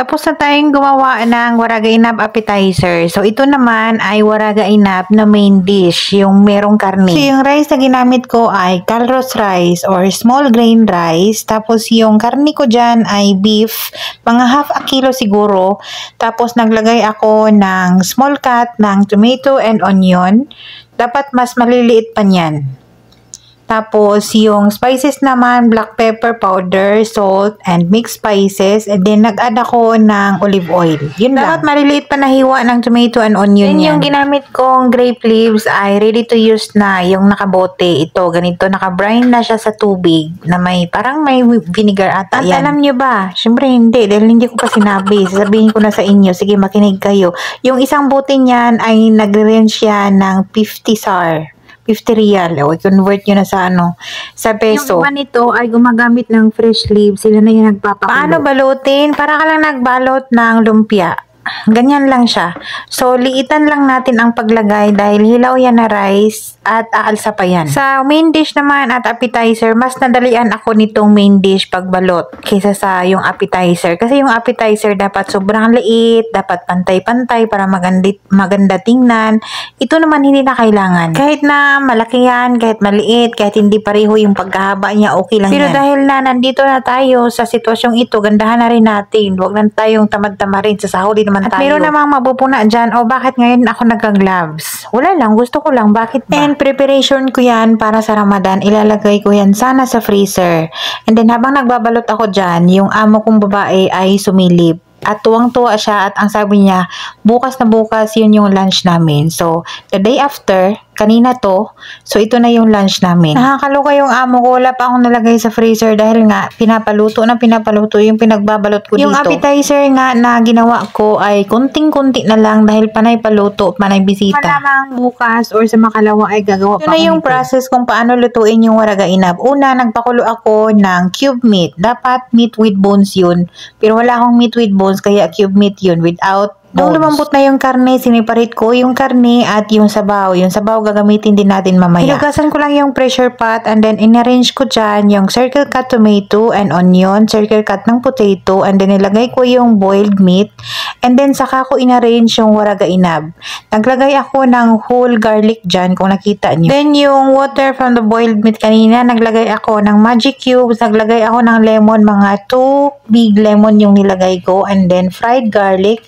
tapos na tayong gumawa ng waraga inab appetizer. So, ito naman ay waraga inab na main dish, yung merong karne. So, yung rice na ginamit ko ay calrose rice or small grain rice. Tapos, yung karne ko dyan ay beef, mga half a kilo siguro. Tapos, naglagay ako ng small cut ng tomato and onion. Dapat mas maliliit pa niyan. Tapos, yung spices naman, black pepper powder, salt, and mixed spices. And then, nag-add ako ng olive oil. Yun lang. Dapat maliliit pa na hiwa ng tomato and onion yan. Yung ginamit kong grape leaves ay ready to use na. Yung nakabote, ito, ganito, naka-brine na siya sa tubig na parang may vinegar ata. At alam nyo ba? Siyempre hindi, dahil hindi ko pa sinabi. Sasabihin ko na sa inyo. Sige, makinig kayo. Yung isang bote niyan ay nag-range siya ng 50 SAR. 50 real. O, i-convert nyo na sa peso. Yung iba nito ay gumagamit ng fresh leaves. Sila na yung nagpapakulo. Paano balutin? Para ka lang nagbalot ng lumpia. Ganyan lang siya. So, liitan lang natin ang paglagay dahil hilaw yan na rice at aalsa pa yan. Sa main dish naman at appetizer, mas nadalian ako nitong main dish pagbalot kaysa sa yung appetizer. Kasi yung appetizer dapat sobrang liit, dapat pantay-pantay para maganda tingnan. Ito naman hindi na kailangan. Kahit na malaki yan, kahit maliit, kahit hindi pareho yung pagkahaba niya, okay lang. Pero yan. Dahil na nandito na tayo sa sitwasyong ito, gandahan na rin natin. Huwag lang tayong tamad-tamarin sa sahuli naman at tayo. Meron namang mabupuna dyan, o bakit ngayon ako nagka-gloves? Wala lang, gusto ko lang, bakit ba? And preparation ko yan para sa Ramadan, ilalagay ko yan sana sa freezer. And then habang nagbabalot ako dyan, yung amo kong babae ay sumilip. At tuwang-tuwa siya at ang sabi niya, bukas na bukas yun yung lunch namin. So, the day after, kanina to, so ito na yung lunch namin. Nakakaloka yung amo ko, wala pa akong nalagay sa freezer dahil nga pinapaluto yung pinagbabalot ko dito. Yung appetizer nga na ginawa ko ay kunting-kunti na lang dahil panay paluto, panay bisita. Malamang bukas or sa makalawa ay gagawa pa. Ito na yung process kung paano lutuin yung waraga inab. Una, nagpakulo ako ng cube meat. Dapat meat with bones yun. Pero wala akong meat with bones, kaya cube meat yun without bones. Nung lumambot na yung karne, siniparate ko yung karne at yung sabaw. Yung sabaw gagamitin din natin mamaya. Hinugasan ko lang yung pressure pot and then inarrange ko dyan yung circle cut tomato and onion, circle cut ng potato, and then nilagay ko yung boiled meat, and then saka ko inarrange yung waraga inab. Naglagay ako ng whole garlic dyan kung nakita nyo. Then yung water from the boiled meat kanina, naglagay ako ng magic cubes, naglagay ako ng lemon, mga 2 big lemon yung nilagay ko, and then fried garlic.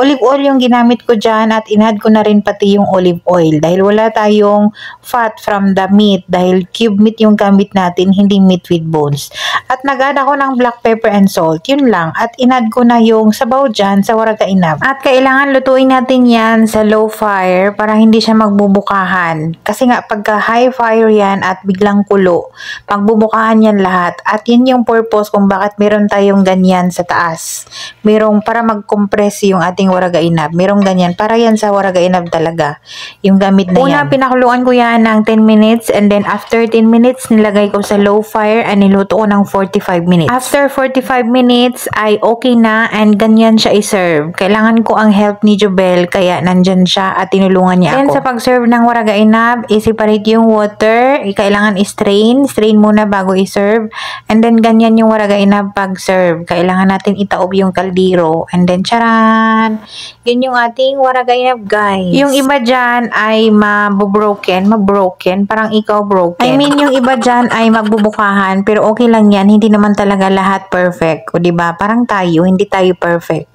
Olive oil yung ginamit ko dyan at inad ko na rin pati yung olive oil dahil wala tayong fat from the meat dahil cube meat yung gamit natin, hindi meat with bones. At nag-add ako ng black pepper and salt, yun lang. At inad ko na yung sabaw dyan sa waraga inab. At kailangan lutuin natin yan sa low fire para hindi siya magbubukahan. Kasi nga pagka high fire yan at biglang kulo, magbubukahan yan lahat. At yun yung purpose kung bakit meron tayong ganyan sa taas. Merong para mag-compress yung ating waraga inab. Merong ganyan. Para yan sa waraga inab talaga. Yung gamit na yan. Una, pinakuluan ko yan ng 10 minutes and then after 10 minutes, nilagay ko sa low fire and niluto ko ng 45 minutes. After 45 minutes, ay okay na and ganyan siya i-serve. Kailangan ko ang help ni Jobel kaya nandyan siya at tinulungan niya ako. Then sa pag-serve ng waraga inab, i-separate yung water. Kailangan i-strain. Strain muna bago i-serve. And then ganyan yung waraga inab pag-serve. Kailangan natin itaob yung kaldero. And then charan! Yun yung ating waraga inab, guys. Yung iba dyan ay mabroken, parang ikaw broken. I mean, yung iba dyan ay magbubukahan, pero okay lang yan, hindi naman talaga lahat perfect. O diba? Parang tayo, hindi tayo perfect.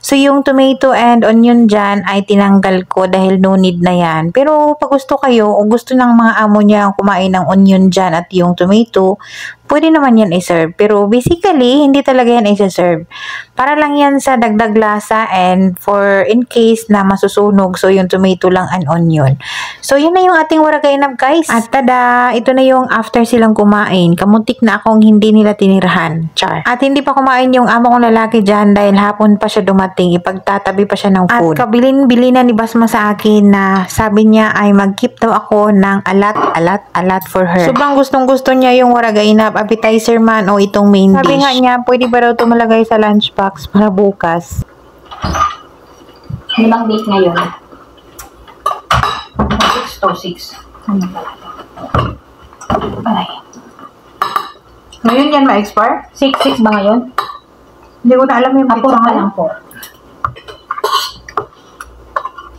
So, yung tomato and onion dyan ay tinanggal ko dahil no need na yan. Pero, pag gusto kayo o gusto ng mga amo niya kumain ng onion dyan at yung tomato, pwede naman yan i-serve. Pero, basically, hindi talaga yan i-serve. Para lang yan sa dagdag lasa and for in case na masusunog. So, yung tomato lang and onion. So, yun na yung ating waraga inab, guys. At tada, ito na yung after silang kumain. Kamuntik na akong hindi nila tinirahan. Char. At hindi pa kumain yung amo kong lalaki dyan dahil hapon pa siya dumating, ipagtatabi pa siya ng food. At kabilin-bili na ni Basma sa akin na sabi niya ay mag-keep daw ako ng alat for her. Sobrang gustong-gusto niya yung waraga inab, appetizer man o itong main dish. Sabi nga niya, pwede ba daw ito malagay sa lunchbox para bukas. Ilang date ngayon? 6 to 6. Ano pala ito? Ay. Ngayon yan ma-expire? 6 ba ngayon? Hindi ko na alam yung Hapon pizza pa ngayon. lang po.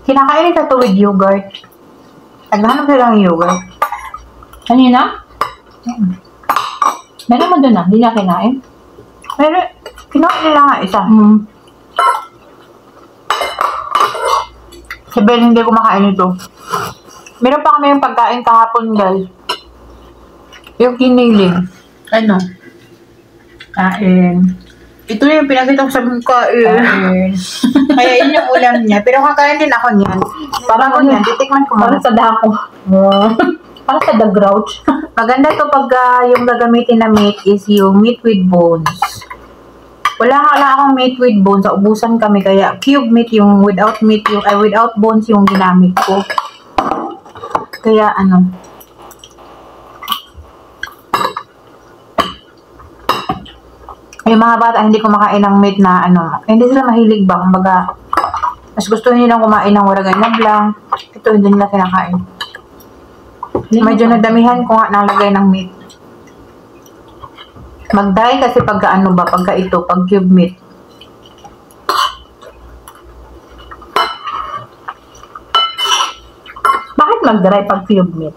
Kinakain ito with yogurt. Naghanap sila ng yogurt. Kanina? Meron mo doon Hindi na kinain? Pero, kinain nila nga isa. Si Ben, hindi kumakain ito. Meron pa kami yung pagkain kahapon, guys. Yung kiniling. Ano? Kain. Ito yung pinakita ko sa kain. Kain. Kaya yun yung ulam niya. Pero kakain din ako niyan. Parang ko niyan, titikman ko Para muna. sa dako. Para sa the grouch. Maganda to pag yung gagamitin na meat is yung meat with bones. Wala akong meat with bones. Ubusan kami. Kaya cube meat yung without meat yung, without bones yung ginamit ko. Kaya ano. Yung mga bata hindi kumakain ng meat na ano. Hindi sila mahilig ba? Kumbaga, mas gusto nilang kumain ng waragay na lang. Ito hindi nila kinakain. Medyo nadamihan ko nga nalagay ng meat. Mag-dry kasi pagka ano ba, pagka ito, pag cube meat. Bakit mag-dry pag cube meat?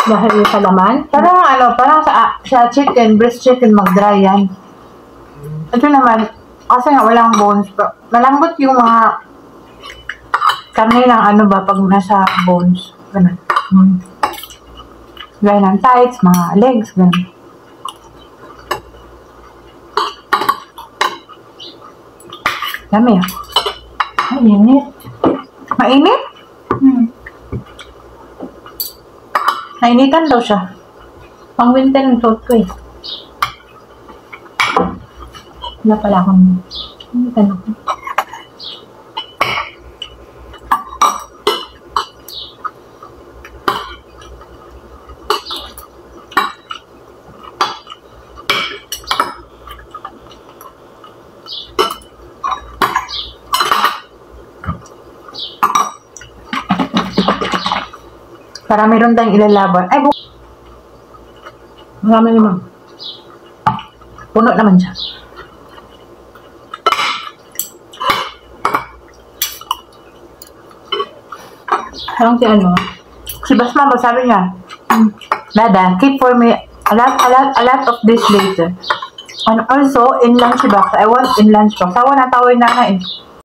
Dahil sa laman? Parang ano, parang sa chicken, breast chicken, mag-dry yan. Ito naman, kasi nga walang bones. Malambot yung mga karne ng ano ba, pag nasa bones. Ganun. Gaya ng thighs, mga legs, ganun. Dami ah. Ay, init. Mainit? Nainitan daw siya. Pang winter ng suot ko eh. Wala pala akong... Initan ako. Para meron tayong ilalaban. Ay, Marami naman. puno naman siya. Parang si ano? Si Basma, sabi niya, Dada, keep for me a lot of this later. And also, in lunch box, I want in lunch box. Tawa na tawa na nga eh.